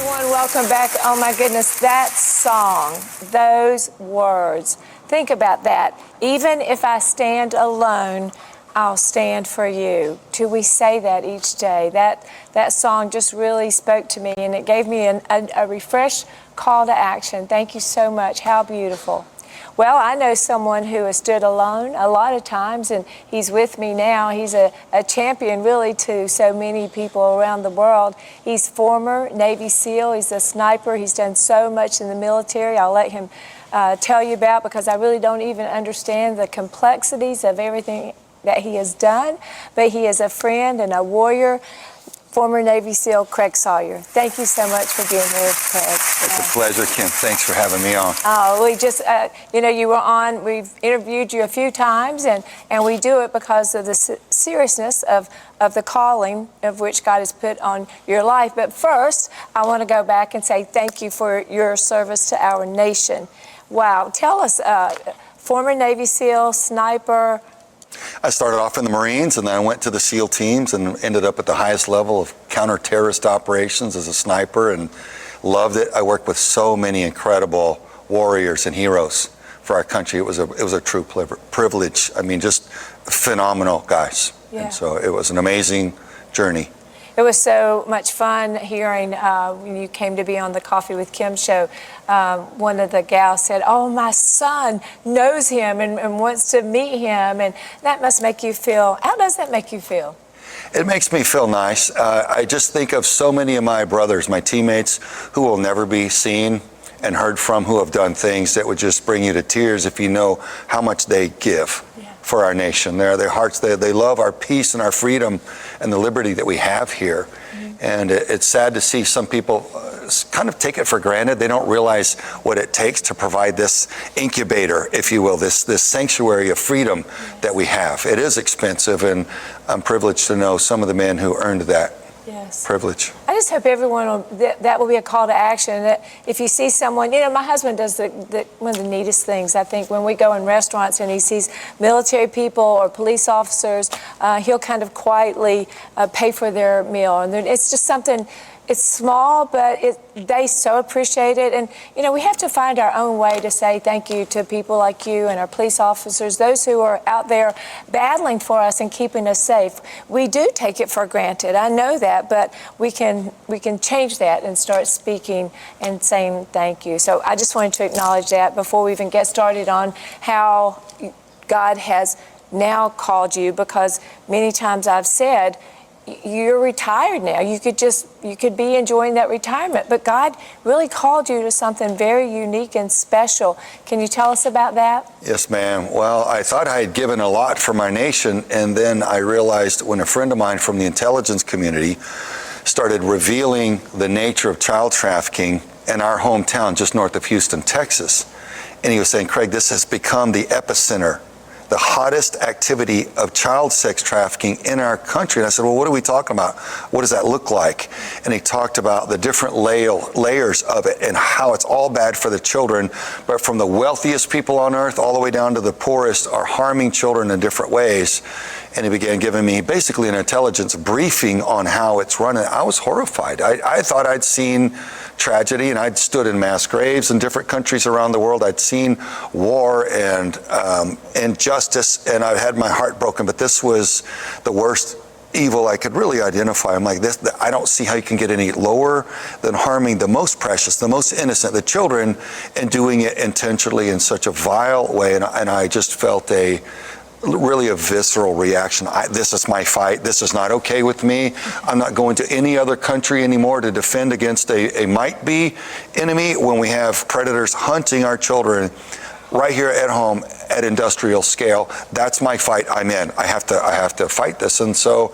everyone, welcome back. Oh my goodness, that song, those words. Think about that. Even if I stand alone, I'll stand for you. Do we say that each day? That song just really spoke to me, and it gave me a refreshed call to action. Thank you so much. How beautiful. Well, I know someone who has stood alone a lot of times, and he's with me now. He's a champion, really, to so many people around the world. He's former Navy SEAL. He's a sniper. He's done so much in the military. I'll let him tell you about, because I really don't even understand the complexities of everything that he has done. But he is a friend and a warrior. Former Navy SEAL Craig Sawyer. Thank you so much for being here, Craig. It's a pleasure, Kim. Thanks for having me on. Oh, we just, you were on, we've interviewed you a few times, and we do it because of the seriousness of the calling of which God has put on your life. But first, I want to go back and say thank you for your service to our nation. Wow. Tell us, former Navy SEAL, sniper. I started off in the Marines, and then I went to the SEAL teams and ended up at the highest level of counter-terrorist operations as a sniper, and loved it. I worked with so many incredible warriors and heroes for our country. It was a true privilege. I mean, just phenomenal guys. Yeah. And so it was an amazing journey. It was so much fun hearing when you came to be on the Coffee with Kim show. One of the gals said, "Oh, my son knows him and wants to meet him," and that must make you feel. How does that make you feel? It makes me feel nice. I just think of so many of my brothers, my teammates, who will never be seen and heard from, who have done things that would just bring you to tears if you know how much they give. Yeah. For our nation. Their hearts, they love our peace and our freedom and the liberty that we have here. Mm-hmm. And it's sad to see some people kind of take it for granted. They don't realize what it takes to provide this incubator, if you will, this sanctuary of freedom that we have. It is expensive, and I'm privileged to know some of the men who earned that. Yes. Privilege. I just hope everyone that will be a call to action. That if you see someone, my husband does one of the neatest things. I think when we go in restaurants and he sees military people or police officers, he'll kind of quietly pay for their meal, and it's just something. It's small, but they so appreciate it. And, we have to find our own way to say thank you to people like you and our police officers, those who are out there battling for us and keeping us safe. We do take it for granted. I know that, but we can change that and start speaking and saying thank you. So I just wanted to acknowledge that before we even get started on how God has now called you, because many times I've said, you're retired now. You could be enjoying that retirement, but God really called you to something very unique and special. Can you tell us about that? Yes, ma'am. Well, I thought I had given a lot for my nation, and then I realized when a friend of mine from the intelligence community started revealing the nature of child trafficking in our hometown just north of Houston, Texas, and he was saying, "Craig, this has become the epicenter, the hottest activity of child sex trafficking in our country." And I said, "Well, what are we talking about? What does that look like?" And he talked about the different layers of it and how it's all bad for the children, but from the wealthiest people on earth all the way down to the poorest are harming children in different ways. And he began giving me basically an intelligence briefing on how it's running. I was horrified. I thought I'd seen tragedy, and I'd stood in mass graves in different countries around the world. I'd seen war and injustice, and I had my heart broken. But this was the worst evil I could really identify. I'm like, this, I don't see how you can get any lower than harming the most precious, the most innocent, the children, and doing it intentionally in such a vile way. And I just felt really a visceral reaction. This is my fight. This is not okay with me. I'm not going to any other country anymore to defend against a might-be enemy when we have predators hunting our children right here at home at industrial scale. That's my fight. I'm in. I have to fight this. And so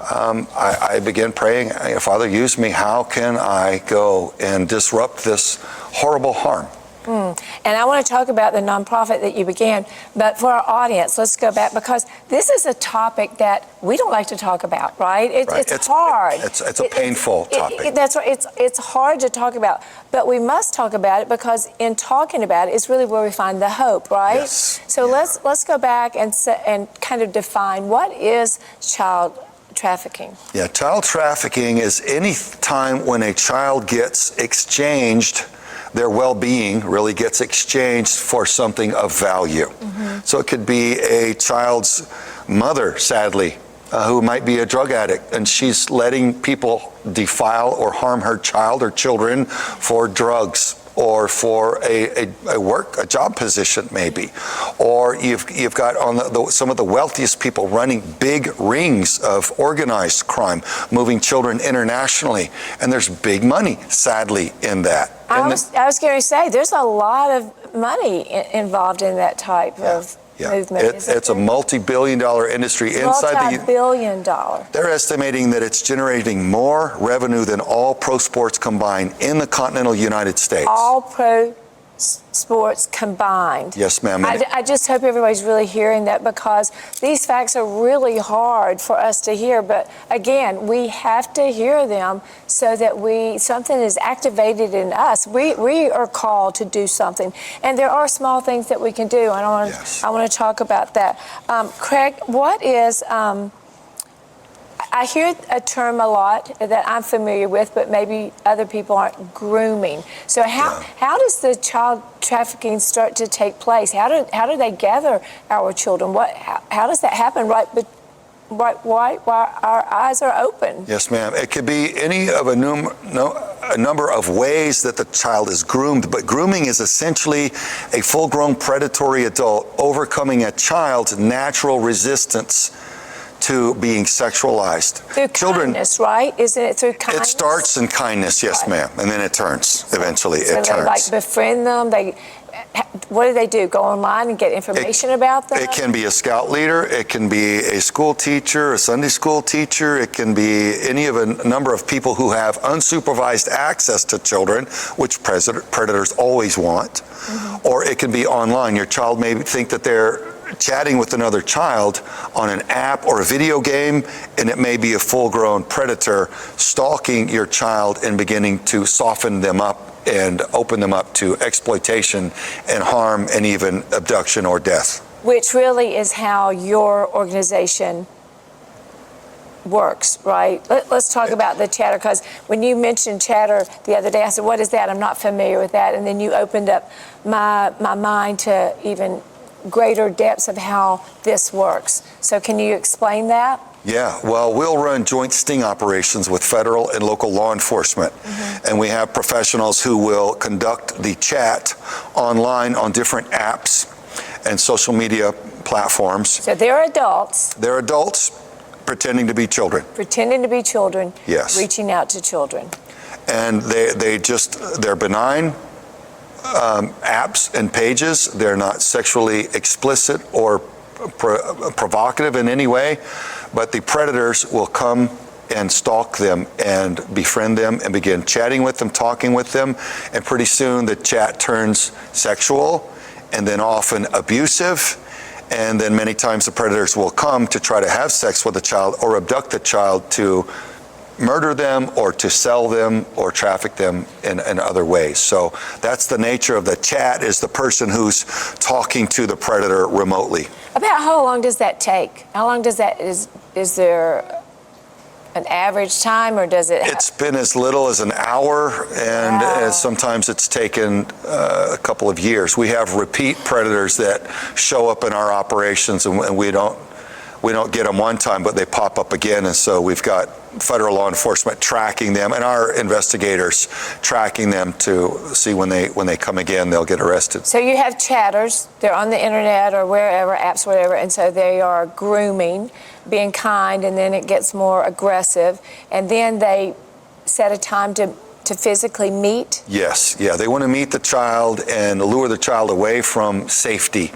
I began praying, "Father, use me. How can I go and disrupt this horrible harm?" And I want to talk about the nonprofit that you began, but for our audience, let's go back, because this is a topic that we don't like to talk about, right? It's hard. It's a painful topic. That's right. It's hard to talk about, but we must talk about it, because in talking about it is really where we find the hope, right? Yes. So let's go back and kind of define what is child trafficking? Yeah, child trafficking is any time when a child gets exchanged, their well-being really gets exchanged for something of value. So it could be a child's mother, sadly, who might be a drug addict, and she's letting people defile or harm her child or children for drugs, or for a job position maybe. Or you've got on some of the wealthiest people running big rings of organized crime, moving children internationally, and there's big money, sadly, in that. I was going to say, there's a lot of money involved in that type of movement. It's a multi-billion-dollar industry inside the multi-billion-dollar. They're estimating that it's generating more revenue than all pro sports combined in the continental United States. All pro sports combined. Yes, ma'am. I just hope everybody's really hearing that, because these facts are really hard for us to hear. But again, we have to hear them so that something is activated in us. We are called to do something, and there are small things that we can do. And I want to talk about that. Craig, what is? I hear a term a lot that I'm familiar with, but maybe other people aren't. Grooming. So how does the child trafficking start to take place? How do they gather our children? How does that happen right while our eyes are open? Yes, ma'am. It could be any of a number of ways that the child is groomed, but grooming is essentially a full-grown predatory adult overcoming a child's natural resistance to being sexualized. Through kindness, right? Isn't it through kindness? It starts in kindness, yes, ma'am, and then it turns. Eventually, it turns. They like befriend them. What do they do? Go online and get information about them? It can be a scout leader. It can be a school teacher, a Sunday school teacher. It can be any of a number of people who have unsupervised access to children, which predators always want. Or it can be online. Your child may think that they're chatting with another child on an app or a video game, and it may be a full-grown predator stalking your child and beginning to soften them up and open them up to exploitation and harm and even abduction or death. Which really is how your organization works, right? Let's talk about the chatter, because when you mentioned chatter the other day, I said, what is that? I'm not familiar with that. And then you opened up my mind to even greater depths of how this works. So can you explain that? Yeah, well, we'll run joint sting operations with federal and local law enforcement. And we have professionals who will conduct the chat online on different apps and social media platforms. So they're adults. They're adults pretending to be children. Pretending to be children. Yes. Reaching out to children. And they're benign apps and pages. They're not sexually explicit or provocative in any way, but the predators will come and stalk them and befriend them and begin chatting with them, talking with them, and pretty soon the chat turns sexual and then often abusive, and then many times the predators will come to try to have sex with the child or abduct the child to murder them or to sell them or traffic them in other ways. So that's the nature of the chat, is the person who's talking to the predator remotely. About how long does that take? How long does that, is there an average time, or does it? It's been as little as an hour, and sometimes it's taken a couple of years. We have repeat predators that show up in our operations, and we don't get them one time, but they pop up again, and so we've got federal law enforcement tracking them and our investigators tracking them to see when they come again, they'll get arrested. So you have chatters, they're on the internet or wherever, apps, whatever, and so they are grooming, being kind, and then it gets more aggressive, and then they set a time to physically meet? Yes, yeah, they want to meet the child and lure the child away from safety.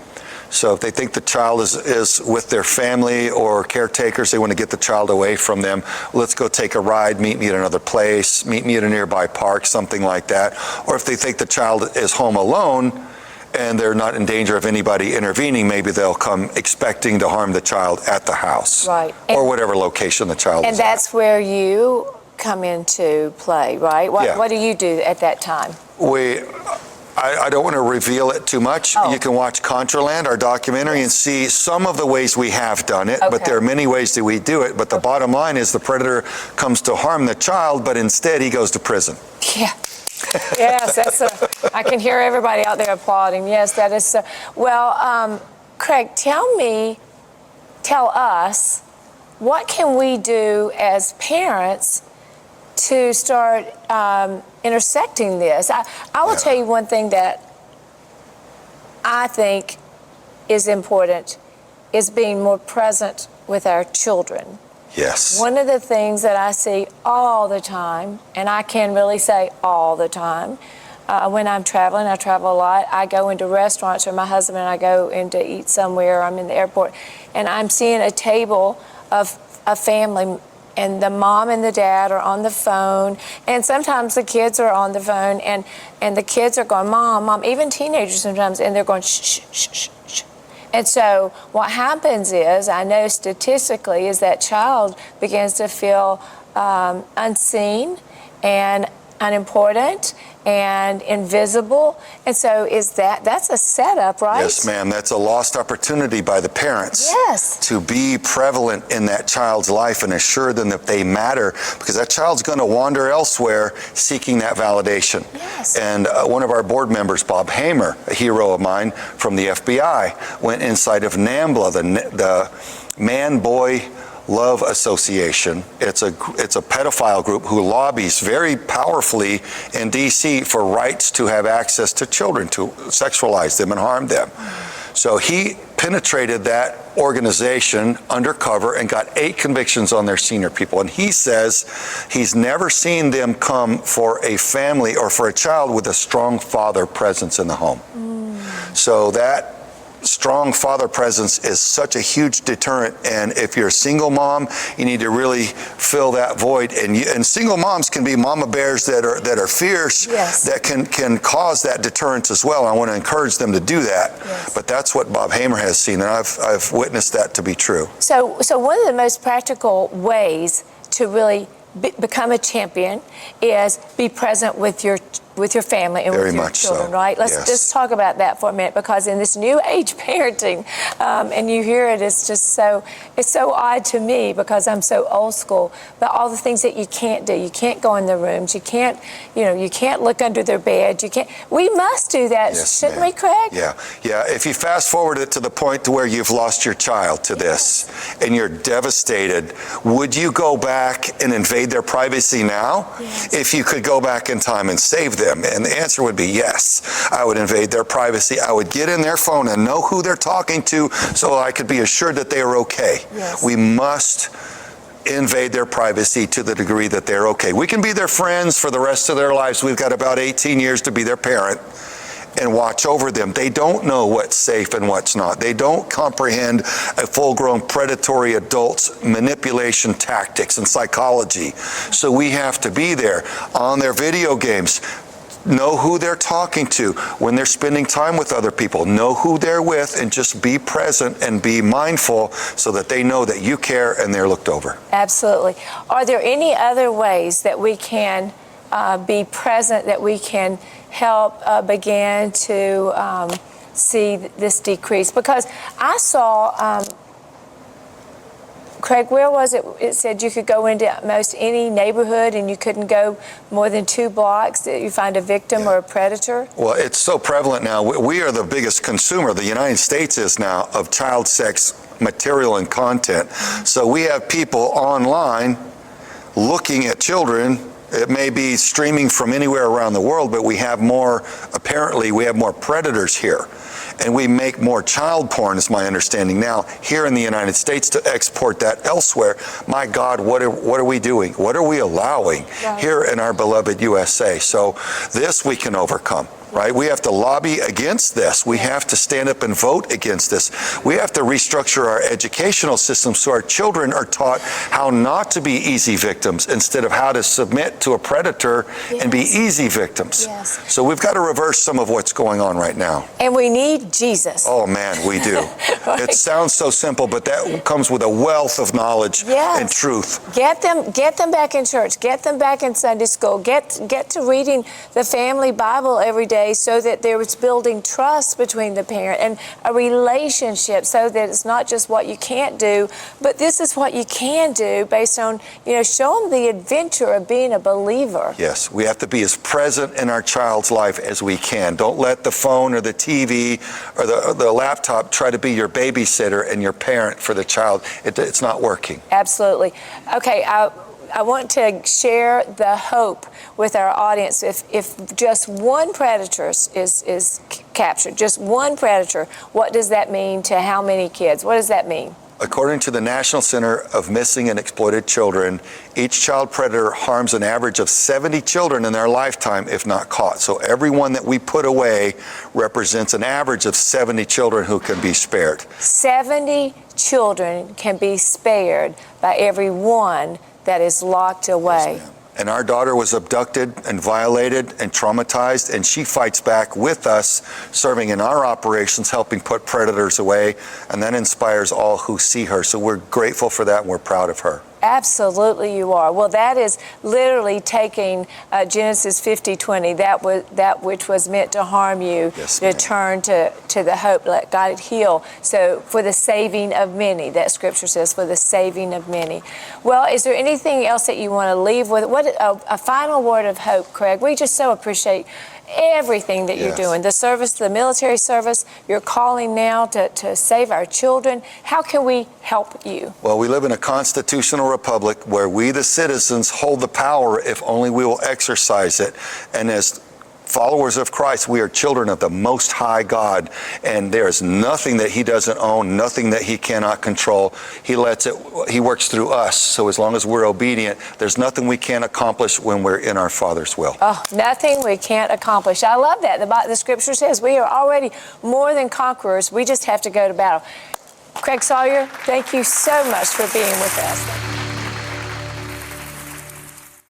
So if they think the child is with their family or caretakers, they want to get the child away from them. Let's go take a ride, meet me at another place, meet me at a nearby park, something like that. Or if they think the child is home alone and they're not in danger of anybody intervening, maybe they'll come expecting to harm the child at the house. Right. Or whatever location the child is at. And that's where you come into play, right? What do you do at that time? I don't want to reveal it too much. Oh. You can watch Contraland, our documentary, and see some of the ways we have done it, but Okay. there are many ways that we do it. But the bottom line is the predator comes to harm the child, but instead he goes to prison. Yeah. Yes, I can hear everybody out there applauding. Yes, that is so. Well, Craig, tell us, what can we do as parents to start intersecting this? I will tell you one thing that I think is important is being more present with our children. Yes. One of the things that I see all the time, and I can really say all the time, when I'm traveling, I travel a lot, I go into restaurants, or my husband and I go in to eat somewhere, I'm in the airport, and I'm seeing a table of a family, and the mom and the dad are on the phone, and sometimes the kids are on the phone, and the kids are going, Mom, even teenagers sometimes, and they're going, shh, shh, shh, shh. And so what happens is, I know statistically, is that child begins to feel unseen and unimportant and invisible. And so that's a setup, right? Yes, ma'am. That's a lost opportunity by the parents. Yes. To be prevalent in that child's life and assure them that they matter, because that child's going to wander elsewhere seeking that validation. Yes. And one of our board members, Bob Hamer, a hero of mine from the FBI, went inside of NAMBLA, the Man-Boy Love Association. It's a pedophile group who lobbies very powerfully in D.C. for rights to have access to children, to sexualize them and harm them. So he penetrated that organization undercover and got 8 convictions on their senior people. And he says he's never seen them come for a family or for a child with a strong father presence in the home. So that strong father presence is such a huge deterrent, and if you're a single mom, you need to really fill that void. And single moms can be mama bears that are fierce, yes, that can cause that deterrence as well. I want to encourage them to do that. Yes. But that's what Bob Hamer has seen, and I've witnessed that to be true. So one of the most practical ways to really become a champion is be present with your family and Very with your much children, so. right? Let's Yes. just talk about that for a minute, because in this new age parenting, and you hear it, it's so odd to me because I'm so old school, but all the things that you can't do. You can't go in their rooms. You can't look under their bed. We must do that, Yes, shouldn't ma'am. we, Craig? Yeah. If you fast forward it to the point to where you've lost your child to this and you're devastated, would you go back and invade their privacy now? Yes. If you could go back in time and save them? And the answer would be yes. I would invade their privacy. I would get in their phone and know who they're talking to so I could be assured that they are okay. Yes. We must invade their privacy to the degree that they're okay. We can be their friends for the rest of their lives. We've got about 18 years to be their parent and watch over them. They don't know what's safe and what's not. They don't comprehend a full-grown predatory adult's manipulation tactics and psychology. So we have to be there on their video games. Know who they're talking to when they're spending time with other people. Know who they're with and just be present and be mindful so that they know that you care and they're looked over. Absolutely. Are there any other ways that we can be present, that we can help begin to see this decrease? Because I saw, Craig, where was it? It said you could go into most any neighborhood and you couldn't go more than 2 blocks that you find a victim or a predator. Well, it's so prevalent now. We are the biggest consumer, the United States is now, of child sex material and content. So we have people online looking at children. It may be streaming from anywhere around the world, but we have more predators here. And we make more child porn, is my understanding now, here in the United States to export that elsewhere. My God, what are we doing? What are we allowing here in our beloved USA? So this we can overcome. Right? We have to lobby against this. We have to stand up and vote against this. We have to restructure our educational system so our children are taught how not to be easy victims instead of how to submit to a predator and be easy victims. Yes. So we've got to reverse some of what's going on right now. And we need Jesus. Oh man, we do. Right. It sounds so simple, but that comes with a wealth of knowledge and truth. Get them back in church. Get them back in Sunday school. Get to reading the family Bible every day. day so that there was building trust between the parent and a relationship, so that it's not just what you can't do, but this is what you can do based on, show them the adventure of being a believer. Yes, we have to be as present in our child's life as we can. Don't let the phone or the TV or the laptop try to be your babysitter and your parent for the child. It's not working. Absolutely. Okay, I want to share the hope with our audience. If just one predator is captured, just one predator, what does that mean to how many kids? What does that mean? According to the National Center of Missing and Exploited Children, each child predator harms an average of 70 children in their lifetime if not caught. So every one that we put away represents an average of 70 children who can be spared. 70 children can be spared by every one that is locked away. Yes, and our daughter was abducted and violated and traumatized, and she fights back with us, serving in our operations, helping put predators away, and that inspires all who see her. So we're grateful for that, and we're proud of her. Absolutely you are. Well, that is literally taking Genesis 50:20, that which was meant to harm you, yes, to turn to the hope, let God heal. So for the saving of many, that scripture says, for the saving of many. Well, is there anything else that you want to leave with? What a final word of hope, Craig? We just so appreciate everything that you're doing, the service, the military service, you're calling now to save our children. How can we help you? Well, we live in a constitutional republic where we, the citizens, hold the power if only we will exercise it. And as followers of Christ, we are children of the Most High God, and there is nothing that He doesn't own, nothing that He cannot control. He works through us. So as long as we're obedient, there's nothing we can't accomplish when we're in our Father's will. Oh, nothing we can't accomplish. I love that. The scripture says we are already more than conquerors. We just have to go to battle. Craig Sawyer, thank you so much for being with us.